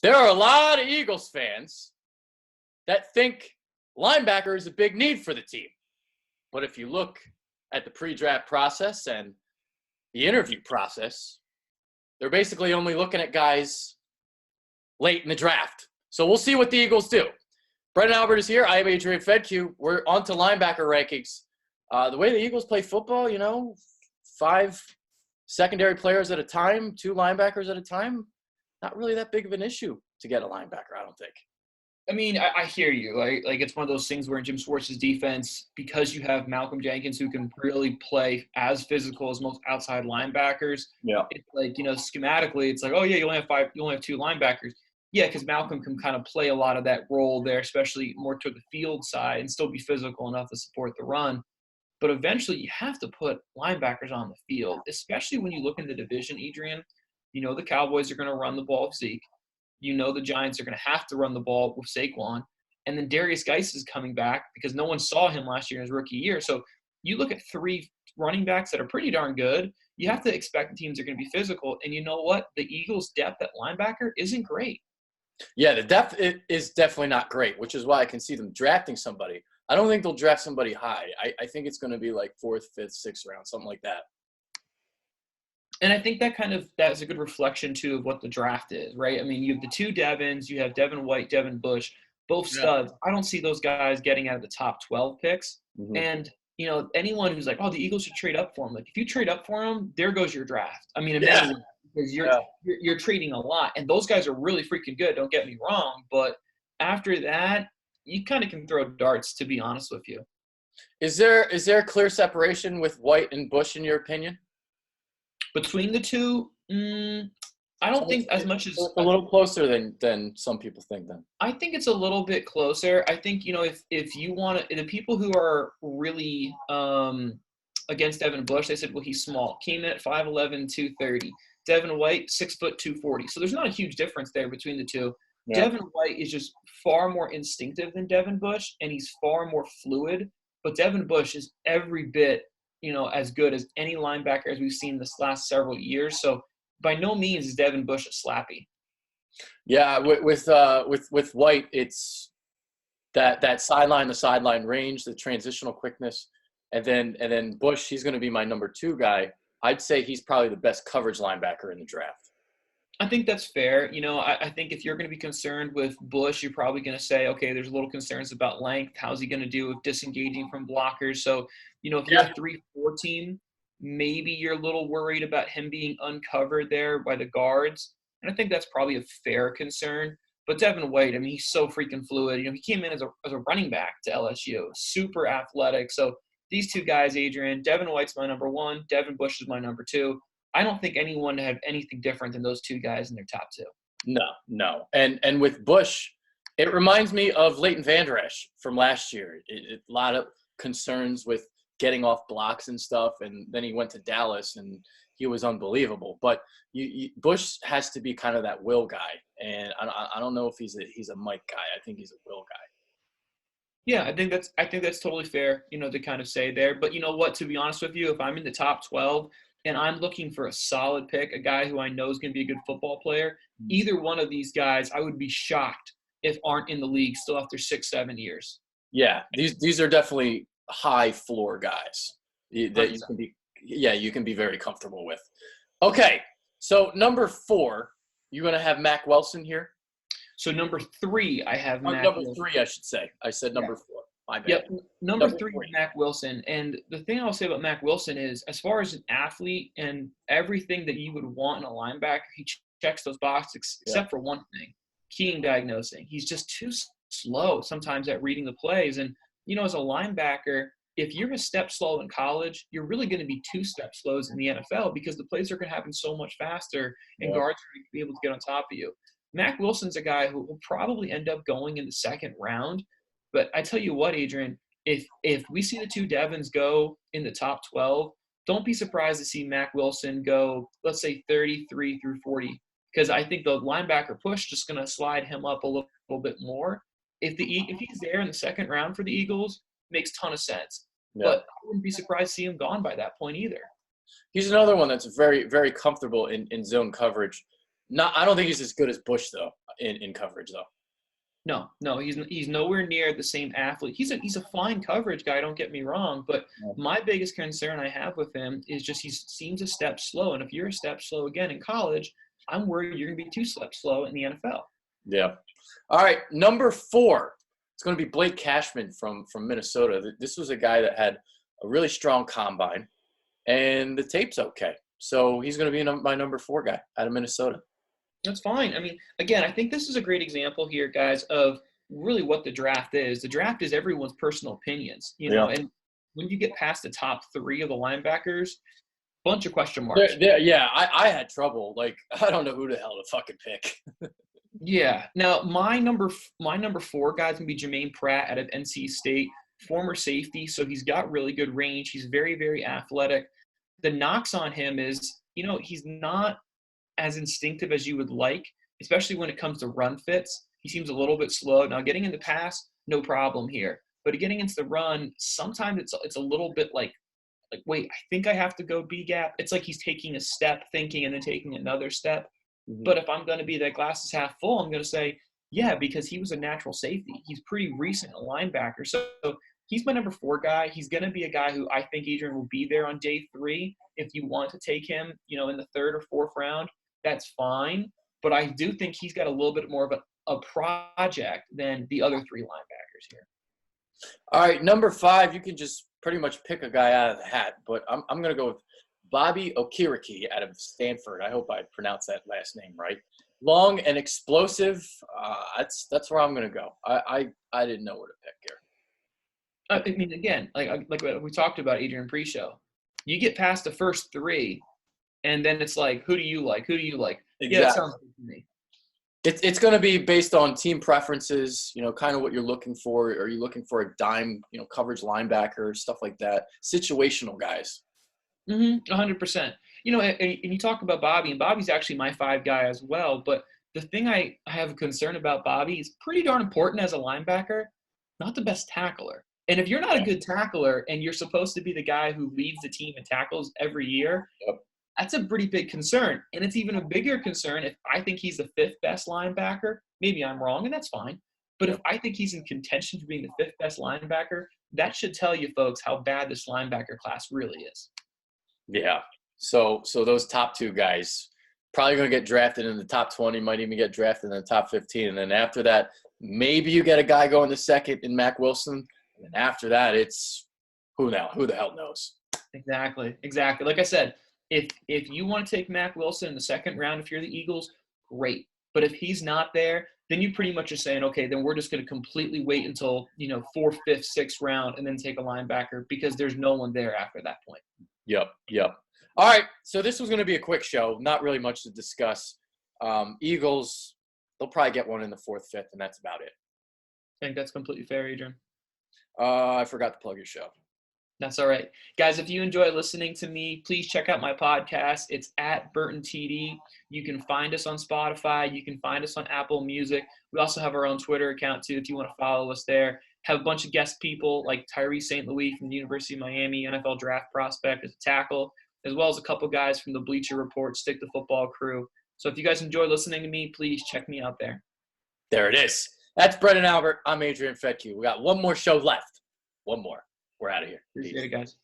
There are a lot of Eagles fans that think linebacker is a big need for the team. But if you look at the pre-draft process and the interview process, they're basically only looking at guys late in the draft. So we'll see what the Eagles do. Brendan Albert is here. I am Adrian Fedke. We're on to linebacker rankings. The way the Eagles play football, 5 secondary players at a time, 2 linebackers at a time, not really that big of an issue to get a linebacker, I don't think. I mean, I hear you. Like it's one of those things where in Jim Schwartz's defense, because you have Malcolm Jenkins who can really play as physical as most outside linebackers. Yeah. It's like, schematically, it's like, oh yeah, you only have 2 linebackers. Yeah, because Malcolm can kind of play a lot of that role there, especially more to the field side, and still be physical enough to support the run. But eventually, you have to put linebackers on the field, especially when you look in the division, Adrian. The Cowboys are going to run the ball with Zeke. The Giants are going to have to run the ball with Saquon. And then Darius Geis is coming back because no one saw him last year in his rookie year. So you look at 3 running backs that are pretty darn good. You have to expect the teams are going to be physical. And you know what? The Eagles' depth at linebacker isn't great. Yeah, the depth is definitely not great, which is why I can see them drafting somebody. I don't think they'll draft somebody high. I think it's going to be like 4th, 5th, 6th round, something like that. And I think that's a good reflection, too, of what the draft is, right? I mean, you have the 2 Devins. You have Devin White, Devin Bush, both studs. Yeah. I don't see those guys getting out of the top 12 picks. Mm-hmm. And, anyone who's like, oh, the Eagles should trade up for them. Like, if you trade up for them, there goes your draft. I mean, imagine because you're trading a lot. And those guys are really freaking good, don't get me wrong. But after that, you kind of can throw darts, to be honest with you. Is there a clear separation with White and Bush, in your opinion? Between the 2, I don't think as much as – a little closer than some people think then. I think it's a little bit closer. I think, if you want to – the people who are really against Devin Bush, they said, well, he's small. Came in at 5'11", 230. Devin White, 6', 240. So there's not a huge difference there between the 2. Yeah. Devin White is just far more instinctive than Devin Bush, and he's far more fluid. But Devin Bush is every bit – as good as any linebacker as we've seen this last several years. So by no means is Devin Bush a slappy. Yeah, with White, it's that sideline to sideline range, the transitional quickness, and then Bush, he's going to be my number 2 guy. I'd say he's probably the best coverage linebacker in the draft. I think that's fair. I think if you're going to be concerned with Bush, you're probably going to say, okay, there's a little concerns about length. How's he going to do with disengaging from blockers? So, if you're a 3-4 team, maybe you're a little worried about him being uncovered there by the guards. And I think that's probably a fair concern. But Devin White, I mean, he's so freaking fluid. He came in as a running back to LSU, super athletic. So these 2 guys, Adrian, Devin White's my number 1. Devin Bush is my number 2. I don't think anyone had anything different than those 2 guys in their top 2. No. And with Bush, it reminds me of Leighton Vander Esch from last year. A lot of concerns with getting off blocks and stuff, and then he went to Dallas, and he was unbelievable. But Bush has to be kind of that will guy, and I don't know if he's a Mike guy. I think he's a will guy. Yeah, I think that's totally fair, to kind of say there. But you know what? To be honest with you, if I'm in the top 12 – and I'm looking for a solid pick, a guy who I know is going to be a good football player, either one of these guys, I would be shocked if aren't in the league still after 6-7 years. Yeah, these are definitely high floor guys that you can be very comfortable with. Okay, so number 4, you're going to have Mack Wilson here? So number 3, I have Mack Number Wilson. 3, I should say. I said number 4. My bad. Yep. Number 3 is Mack Wilson. And the thing I'll say about Mack Wilson is, as far as an athlete and everything that you would want in a linebacker, he checks those boxes except for one thing, keying diagnosing. He's just too slow sometimes at reading the plays. And, as a linebacker, if you're a step slow in college, you're really going to be 2 steps slows in the NFL because the plays are going to happen so much faster and guards are going to be able to get on top of you. Mack Wilson's a guy who will probably end up going in the 2nd round. But I tell you what, Adrian, if we see the 2 Devins go in the top 12, don't be surprised to see Mack Wilson go, let's say, 33 through 40, because I think the linebacker push just going to slide him up a little bit more. If he's there in the 2nd round for the Eagles, makes a ton of sense. Yeah. But I wouldn't be surprised to see him gone by that point either. He's another one that's very, very comfortable in zone coverage. I don't think he's as good as Bush, though. in coverage though. No, he's nowhere near the same athlete. He's a fine coverage guy. Don't get me wrong, but my biggest concern I have with him is just he seems a step slow. And if you're a step slow again in college, I'm worried you're going to be 2 steps slow in the NFL. Yeah. All right, number 4. It's going to be Blake Cashman from Minnesota. This was a guy that had a really strong combine, and the tape's okay. So he's going to be my number 4 guy out of Minnesota. That's fine. I mean, again, I think this is a great example here, guys, of really what the draft is. The draft is everyone's personal opinions, know, and when you get past the top 3 of the linebackers, bunch of question marks. Yeah, I had trouble. Like, I don't know who the hell to fucking pick. Yeah. Now, my number 4 guy is going to be Jermaine Pratt out of NC State, former safety, so he's got really good range. He's very, very athletic. The knocks on him is, he's not as instinctive as you would like, especially when it comes to run fits. He seems a little bit slow. Now, getting into pass, no problem here. But getting into the run, sometimes it's a little bit like, wait, I think I have to go B-gap. It's like he's taking a step, thinking, and then taking another step. Mm-hmm. But if I'm going to be that glass is half full, I'm going to say, yeah, because he was a natural safety. He's pretty recent a linebacker. So he's my number 4 guy. He's going to be a guy who I think Adrian will be there on day 3. If you want to take him, in the 3rd or 4th round, that's fine. But I do think he's got a little bit more of a project than the other 3 linebackers here. All right, number 5, you can just pretty much pick a guy out of the hat. But I'm going to go with Bobby Okereke out of Stanford. I hope I pronounced that last name right. Long and explosive. That's where I'm going to go. I didn't know where to pick here. I mean, again, like we talked about Adrian pre-show, you get past the first 3, and then it's like, who do you like? Who do you like? Exactly. Yeah, that sounds good to me. It's going to be based on team preferences, kind of what you're looking for. Are you looking for a dime, coverage linebacker, stuff like that? Situational guys. 100%. And you talk about Bobby, and Bobby's actually my 5 guy as well. But the thing I have a concern about Bobby is pretty darn important as a linebacker, not the best tackler. And if you're not a good tackler and you're supposed to be the guy who leads the team in tackles every year, that's a pretty big concern. And it's even a bigger concern if I think he's the 5th best linebacker. Maybe I'm wrong, and that's fine. But if I think he's in contention for being the 5th best linebacker, that should tell you folks how bad this linebacker class really is. Yeah. So those top 2 guys probably going to get drafted in the top 20, might even get drafted in the top 15. And then after that, maybe you get a guy going the 2nd in Mack Wilson. And then after that, it's who the hell knows? Exactly. Like I said, if you want to take Mack Wilson in the 2nd round, if you're the Eagles, great. But if he's not there, then you pretty much are saying, okay, then we're just going to completely wait until, 4th, 5th, 6th round and then take a linebacker because there's no one there after that point. Yep. All right, so this was going to be a quick show. Not really much to discuss. Eagles, they'll probably get one in the 4th, 5th, and that's about it. I think that's completely fair, Adrian. I forgot to plug your show. That's all right. Guys, if you enjoy listening to me, please check out my podcast. It's at Burton TD. You can find us on Spotify. You can find us on Apple Music. We also have our own Twitter account, too, if you want to follow us there. Have a bunch of guest people like Tyree St. Louis from the University of Miami, NFL draft prospect as a tackle, as well as a couple guys from the Bleacher Report, Stick to Football crew. So if you guys enjoy listening to me, please check me out there. There it is. That's Brendan Albert. I'm Adrian Fetke. We got one more show left. One more. We're out of here. Appreciate it, guys.